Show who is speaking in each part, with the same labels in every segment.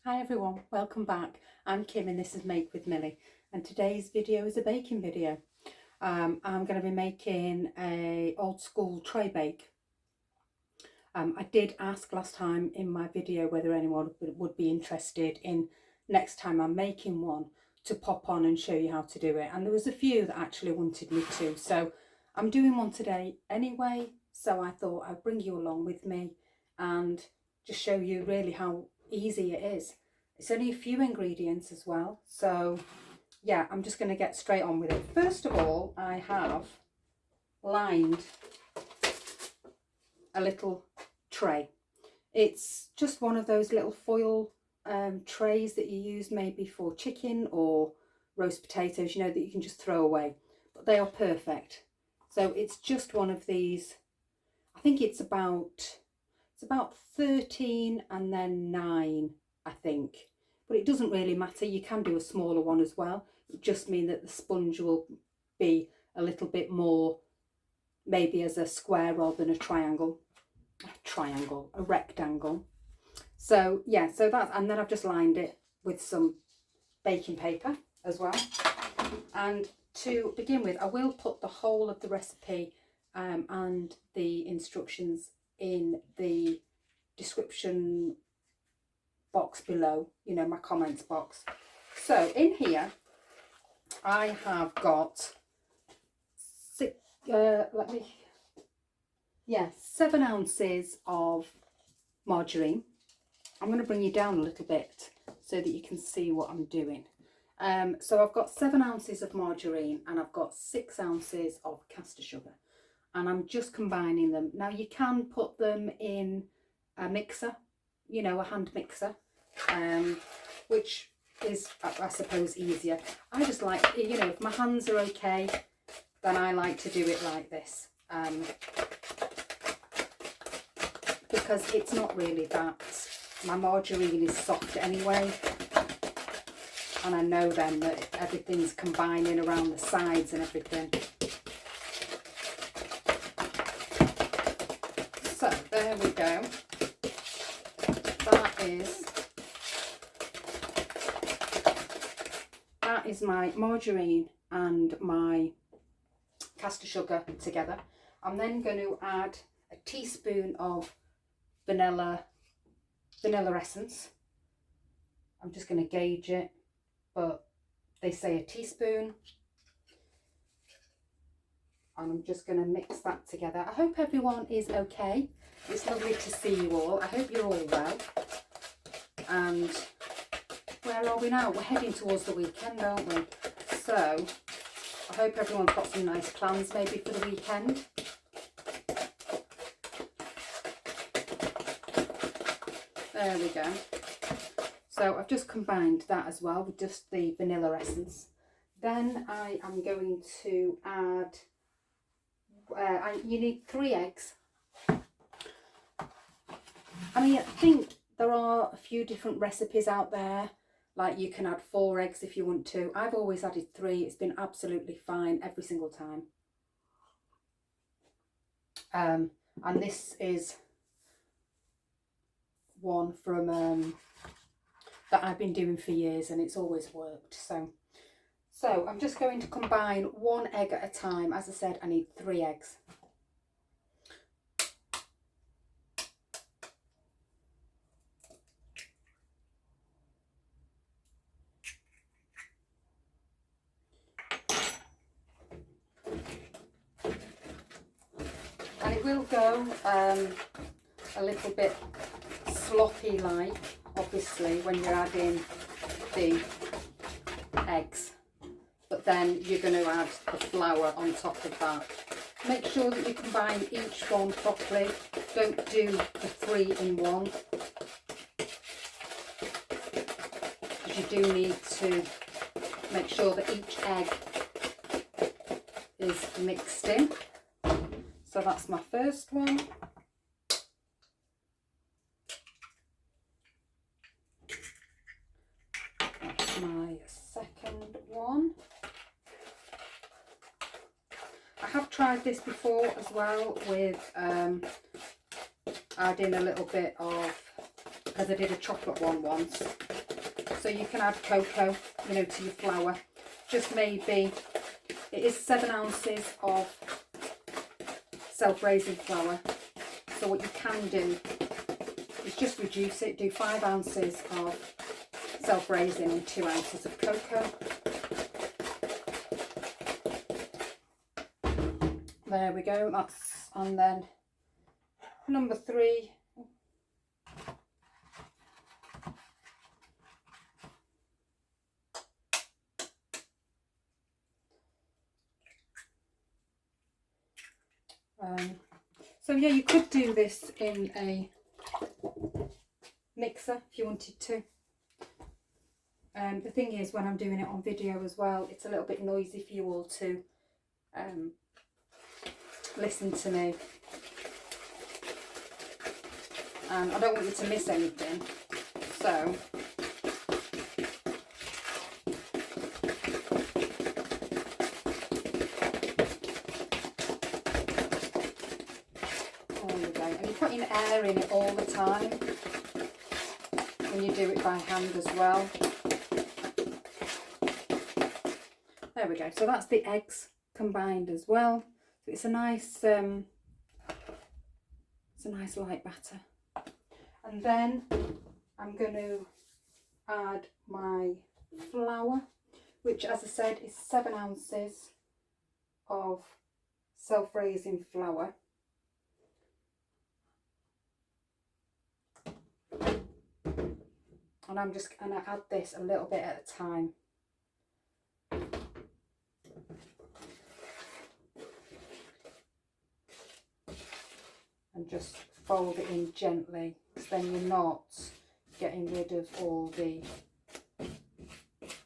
Speaker 1: Hi everyone, welcome back. I'm Kim and this is Make with Millie, and today's video is a baking video. I'm going to be making a old school tray bake. I did ask last time in my video whether anyone would be interested in next time I'm making one to pop on and show you how to do it, and there was a few that actually wanted me to, so I'm doing one today anyway. So I thought I'd bring you along with me and just show you really how easy it is. It's only a few ingredients as well, so yeah, I'm just going to get straight on with it. First of all, I have lined a little tray. It's just one of those little foil trays that you use maybe for chicken or roast potatoes, you know, that you can just throw away, but they are perfect. So it's just one of these. I think it's about 13 and then 9, I think, but it doesn't really matter. You can do a smaller one as well. It just means that the sponge will be a little bit more, maybe as a square rather than a rectangle. So yeah, so that's, and then I've just lined it with some baking paper as well. And to begin with, I will put the whole of the recipe and the instructions in the description box below, you know, my comments box. So in here I have got 7 ounces of margarine. I'm going to bring you down a little bit so that you can see what I'm doing. So I've got 7 ounces of margarine and I've got 6 ounces of caster sugar, and I'm just combining them. Now you can put them in a mixer, you know, a hand mixer, which is, I suppose, easier. I just like, you know, if my hands are okay, then I like to do it like this, because it's not really that, my margarine is soft anyway, and I know then that everything's combining around the sides and everything. So there we go. That is my margarine and my caster sugar together. I'm then going to add a teaspoon of vanilla essence. I'm just going to gauge it, but they say a teaspoon. And I'm just going to mix that together. I hope everyone is okay. It's lovely to see you all. I hope you're all well. And where are we now? We're heading towards the weekend, aren't we? So I hope everyone's got some nice plans maybe for the weekend. There we go. So I've just combined that as well with just the vanilla essence. Then I am going to add, you need 3 eggs. I mean, I think there are a few different recipes out there, like you can add 4 eggs if you want to. I've always added 3. It's been absolutely fine every single time. And this is one from that I've been doing for years, and it's always worked. So I'm just going to combine 1 egg at a time. As I said, I need 3 eggs. And it will go a little bit sloppy like, obviously, when you're adding the eggs, but then you're going to add the flour on top of that. Make sure that you combine each one properly. Don't do the 3 in one, because you do need to make sure that each egg is mixed in. So that's my first one. That's my second one. I have tried this before as well with adding a little bit of, because I did a chocolate one once, So you can add cocoa, you know, to your flour. Just maybe, it is 7 ounces of self-raising flour. So what you can do is just reduce it. Do 5 ounces of self-raising and 2 ounces of cocoa. There we go. That's, and then number 3. So yeah, you could do this in a mixer if you wanted to. The thing is, when I'm doing it on video as well, it's a little bit noisy for you all to listen to me. And I don't want you to miss anything. So there you go. And you're putting air in it all the time when you do it by hand as well. There we go. So that's the eggs combined as well. So it's a nice light batter. And then I'm going to add my flour, which, as I said, is 7 ounces of self-raising flour. And I'm just going to add this a little bit at a time. And just fold it in gently, because then you're not getting rid of all the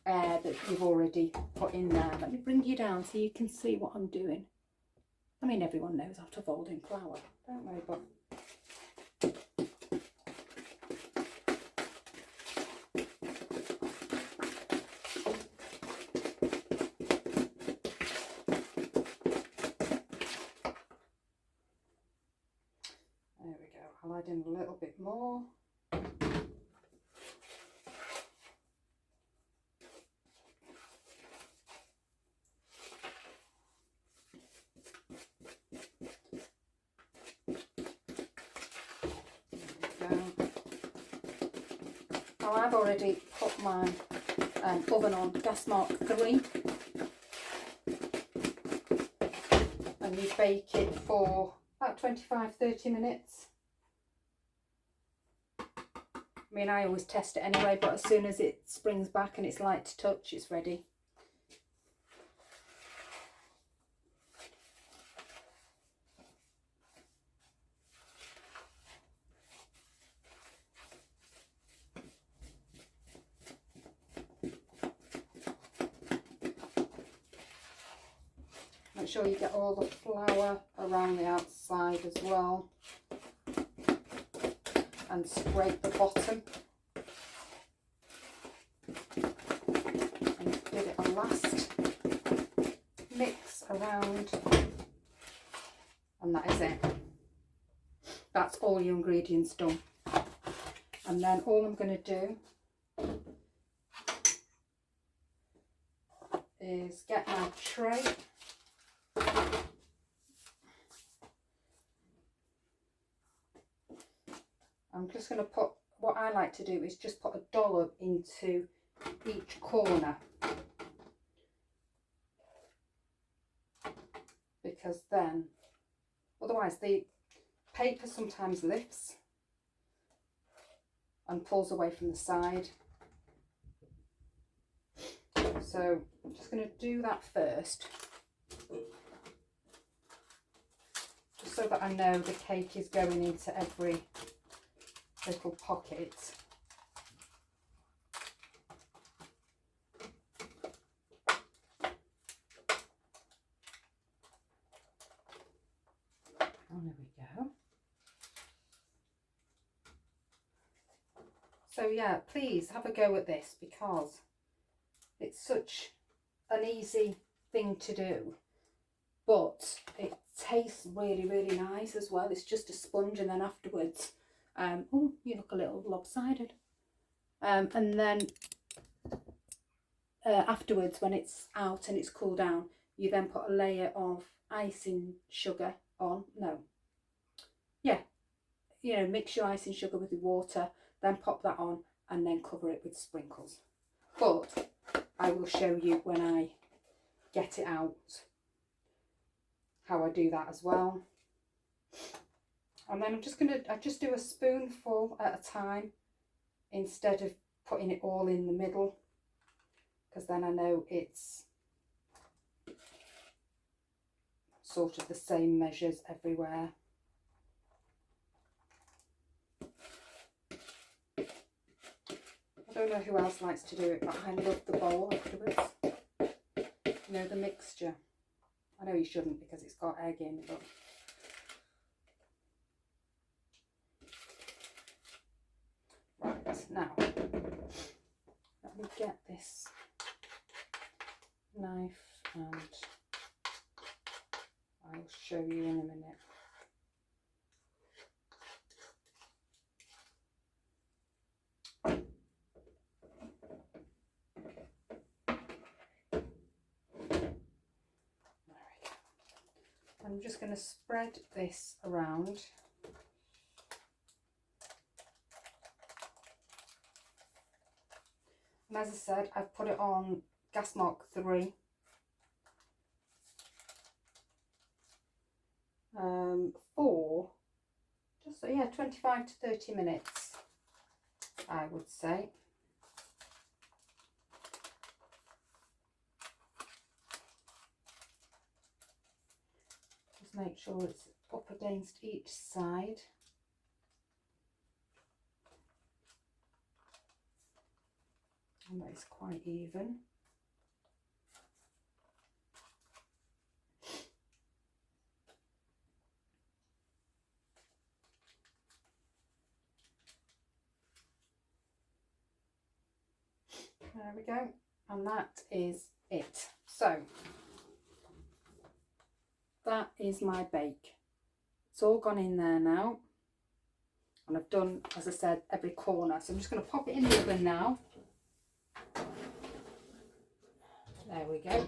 Speaker 1: air that you've already put in there. Let me bring you down so you can see what I'm doing. I mean, everyone knows how to fold in flour, don't they? But there we go. I'll add in a little bit more. Now I've already put my oven on gas mark 3, and you bake it for about 25-30 minutes. I mean, I always test it anyway, but as soon as it springs back and it's light to touch, it's ready. Make sure you get all the flour around the outside as well, and scrape the bottom, and give it a last mix around, and that is it. That's all your ingredients done. And then all I'm going to do is get my tray. I'm just going to put, what I like to do is just put a dollop into each corner, because then, otherwise the paper sometimes lifts and pulls away from the side. So I'm just going to do that first, just so that I know the cake is going into every little pocket. Oh, there we go. So yeah, please have a go at this, because it's such an easy thing to do, but it tastes really, really nice as well. It's just a sponge, and then afterwards, oh, you look a little lopsided. And then afterwards, when it's out and it's cooled down, you then put a layer of icing sugar on. No, yeah, you know, mix your icing sugar with the water, then pop that on and then cover it with sprinkles. But I will show you when I get it out how I do that as well. And then I just do a spoonful at a time instead of putting it all in the middle, because then I know it's sort of the same measures everywhere. I don't know who else likes to do it, but I love the bowl afterwards. You know, the mixture. I know you shouldn't because it's got egg in, but right, now let me get this knife and I'll show you in a minute. I'm just going to spread this around. And as I said, I've put it on gas mark 3. For just, yeah, 25 to 30 minutes, I would say. Just make sure it's up against each side. And that is quite even. There we go, and that is it. So that is my bake. It's all gone in there now, and I've done, as I said, every corner. So I'm just going to pop it in the oven now. There we go.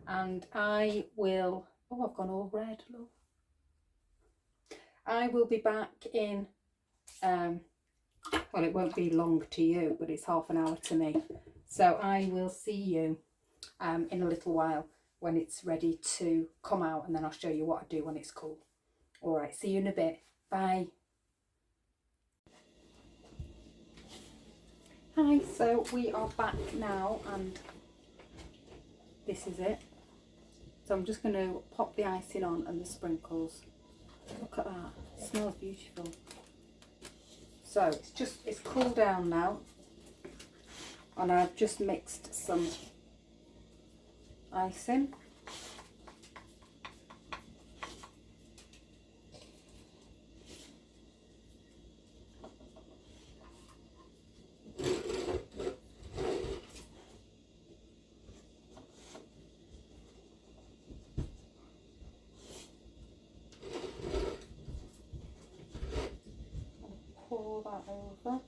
Speaker 1: And I will, oh, I've gone all red, look. I will be back in, well, it won't be long to you, but it's half an hour to me. So I will see you in a little while when it's ready to come out, and then I'll show you what I do when it's cool. All right, see you in a bit. Bye. Hi, so we are back now, and this is it. So I'm just going to pop the icing on and the sprinkles. Look at that, it smells beautiful. So it's cooled down now, and I've just mixed some icing. Pour that over.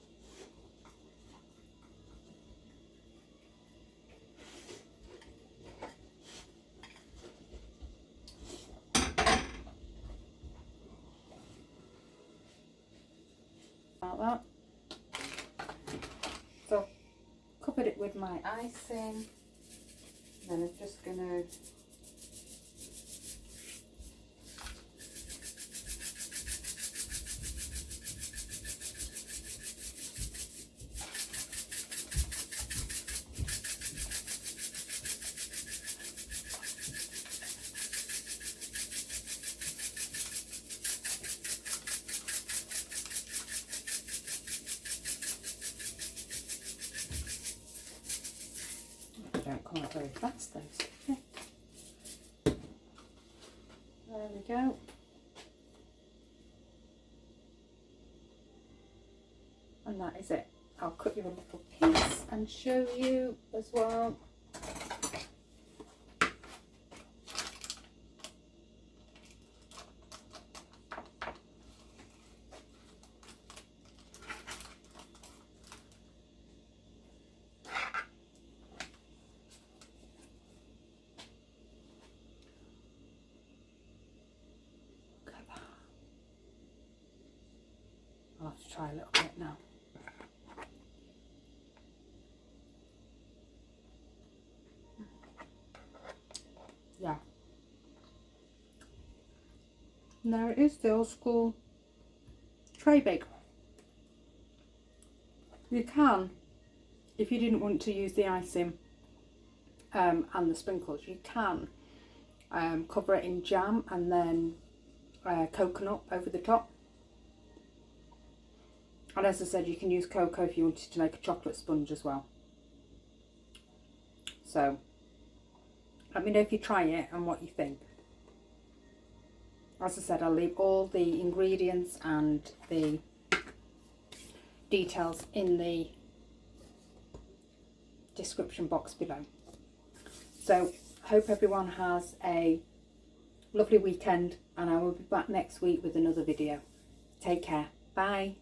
Speaker 1: Like that. So covered it with my icing, then I'm just going to don't come out very fast though. Yeah. There we go. And that is it. I'll cut you a little piece and show you as well. I'll have to try a little bit now. Yeah. And there it is, the old school Traybake. You can, if you didn't want to use the icing and the sprinkles, you can cover it in jam and then coconut over the top. And as I said, you can use cocoa if you wanted to make a chocolate sponge as well. So let me know if you try it and what you think. As I said, I'll leave all the ingredients and the details in the description box below. So hope everyone has a lovely weekend, and I will be back next week with another video. Take care. Bye.